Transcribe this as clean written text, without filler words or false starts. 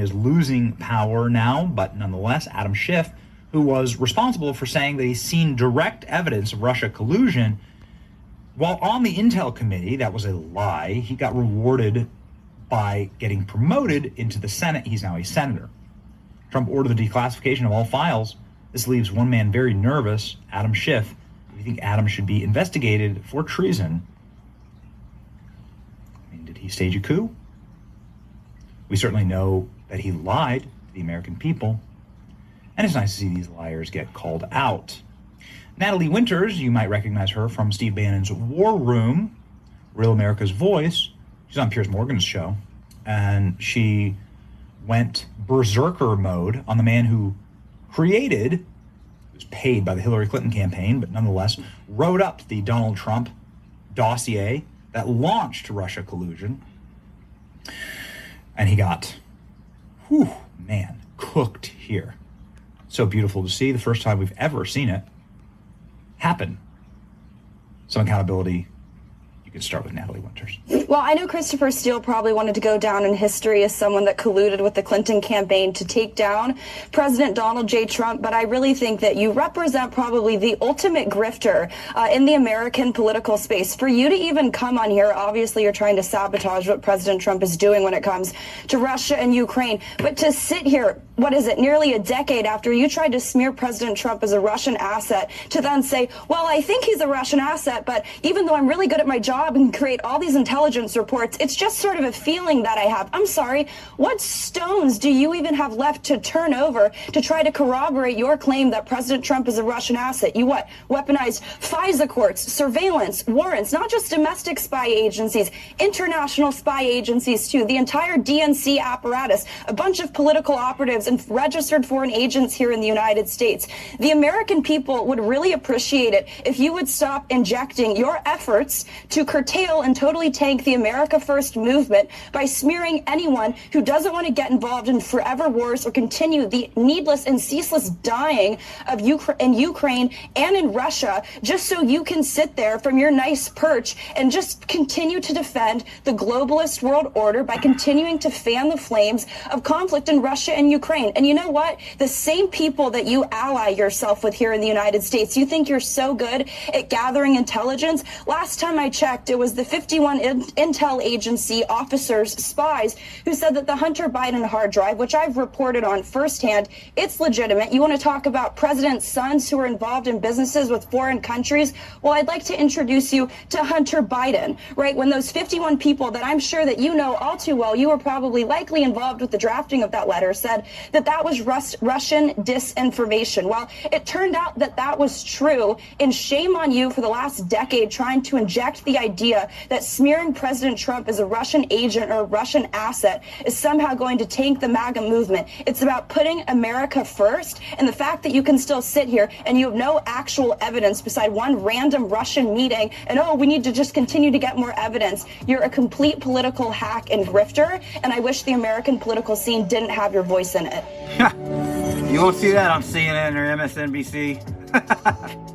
is losing power now, but nonetheless, Adam Schiff, who was responsible for saying that he's seen direct evidence of Russia collusion, while on the Intel committee, that was a lie. He got rewarded by getting promoted into the Senate. He's now a senator. Trump ordered the declassification of all files. This leaves one man very nervous, Adam Schiff. Do you think Adam should be investigated for treason? I mean, did he stage a coup? We certainly know that he lied to the American people. And it's nice to see these liars get called out. Natalie Winters, you might recognize her from Steve Bannon's War Room, Real America's Voice. She's on Piers Morgan's show. And she went berserker mode on the man who created, was paid by the Hillary Clinton campaign, but nonetheless wrote up the Donald Trump dossier that launched Russia collusion. And he got, cooked here. So beautiful to see. The first time we've ever seen it happen. Some accountability. You can start with Natalie Winters. Well, I know Christopher Steele probably wanted to go down in history as someone that colluded with the Clinton campaign to take down President Donald J. Trump, but I really think that you represent probably the ultimate grifter in the American political space. For you to even come on here, obviously you're trying to sabotage what President Trump is doing when it comes to Russia and Ukraine, but to sit here, what is it, nearly a decade after you tried to smear President Trump as a Russian asset, to then say, well, I think he's a Russian asset, but even though I'm really good at my job and create all these intelligence reports, it's just sort of a feeling that I have. I'm sorry, what stones do you even have left to turn over to try to corroborate your claim that President Trump is a Russian asset? You what? Weaponized FISA courts, surveillance, warrants, not just domestic spy agencies, international spy agencies too, the entire DNC apparatus, a bunch of political operatives and registered foreign agents here in the United States. The American people would really appreciate it if you would stop injecting your efforts to curtail and totally tank the America First movement by smearing anyone who doesn't want to get involved in forever wars or continue the needless and ceaseless dying of Ukraine and in Russia, just so you can sit there from your nice perch and just continue to defend the globalist world order by continuing to fan the flames of conflict in Russia and Ukraine. And you know what? The same people that you ally yourself with here in the United States, you think you're so good at gathering intelligence. Last time I checked, it was the 51 intel agency officers, spies, who said that the Hunter Biden hard drive, which I've reported on firsthand, it's legitimate. You want to talk about president's sons who are involved in businesses with foreign countries? Well, I'd like to introduce you to Hunter Biden, right? When those 51 people that I'm sure that you know all too well, you were probably likely involved with the drafting of that letter, said that that was Russian disinformation. Well, it turned out that that was true, and shame on you for the last decade trying to inject the idea that smearing President Trump as a Russian agent or a Russian asset is somehow going to tank the MAGA movement. It's about putting America first, and the fact that you can still sit here and you have no actual evidence beside one random Russian meeting and, oh, we need to just continue to get more evidence. You're a complete political hack and grifter, and I wish the American political scene didn't have your voice in it. You won't see that on CNN or MSNBC.